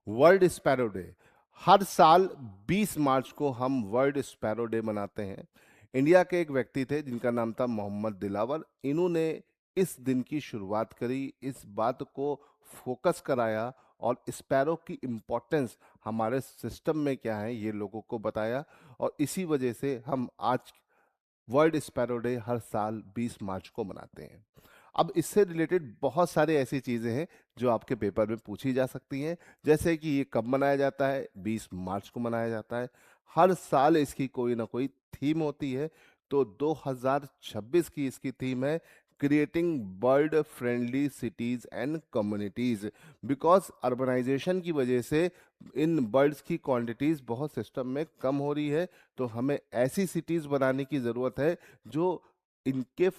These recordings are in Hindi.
World sparrow day. हर साल 20 मार्च को हम वर्ल्ड स्पैरो डे मनाते हैं। इंडिया के एक व्यक्ति थे जिनका नाम था मोहम्मद दिलावर। इन्होंने इस दिन की शुरुआत करी, इस बात को फोकस कराया और स्पैरो की इम्पोर्टेंस हमारे सिस्टम में क्या है ये लोगों को बताया। और इसी वजह से हम आज वर्ल्ड स्पैरो डे हर साल 20 मार्च को मनाते हैं। अब इससे रिलेटेड बहुत सारे ऐसी चीजें हैं जो आपके पेपर में पूछी जा सकती हैं, जैसे कि ये कब मनाया जाता है। 20 मार्च को मनाया जाता है। हर साल इसकी कोई ना कोई थीम होती है। तो 2026 की इसकी थीम है creating bird friendly cities and communities. Because urbanization की वजह से इन बर्ड्स की क्वांटिटीज बहुत सिस्टम में कम हो रही है। तो हमें ऐसी सिटीज बनाने की जरूरत है जो इनके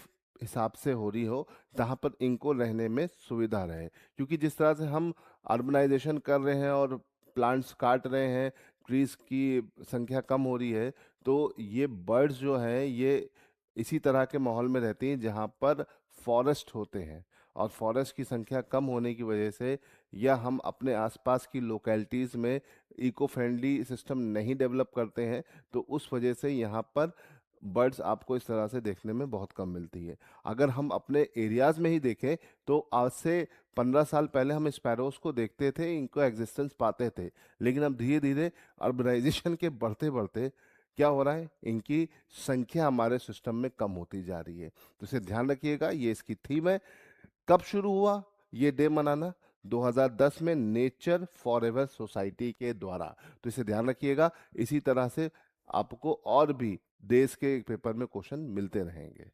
हिसाब से हो रही हो, जहाँ पर इनको रहने में सुविधा रहे। क्योंकि जिस तरह से हम अर्बनाइजेशन कर रहे हैं और प्लांट्स काट रहे हैं, ट्रीज की संख्या कम हो रही है, तो ये बर्ड्स जो हैं ये इसी तरह के माहौल में रहती हैं जहाँ पर फॉरेस्ट होते हैं। और फॉरेस्ट की संख्या कम होने की वजह से या हम अपने आसपास की लोकेलिटीज़ में इको फ्रेंडली सिस्टम नहीं डेवलप करते हैं, तो उस वजह से यहाँ पर बर्ड्स आपको इस तरह से देखने में बहुत कम मिलती है। अगर हम अपने एरियाज में ही देखें तो आज से 15 साल पहले हम स्पैरोज को देखते थे, इनको एग्जिस्टेंस पाते थे। लेकिन अब धीरे धीरे अर्बनाइजेशन के बढ़ते बढ़ते क्या हो रहा है, इनकी संख्या हमारे सिस्टम में कम होती जा रही है। तो इसे ध्यान रखिएगा, ये इसकी थीम है। कब शुरू हुआ ये डे मनाना? 2010 में नेचर फॉरएवर सोसाइटी के द्वारा। तो इसे ध्यान रखिएगा। इसी तरह से आपको और भी देश के पेपर में क्वेश्चन मिलते रहेंगे।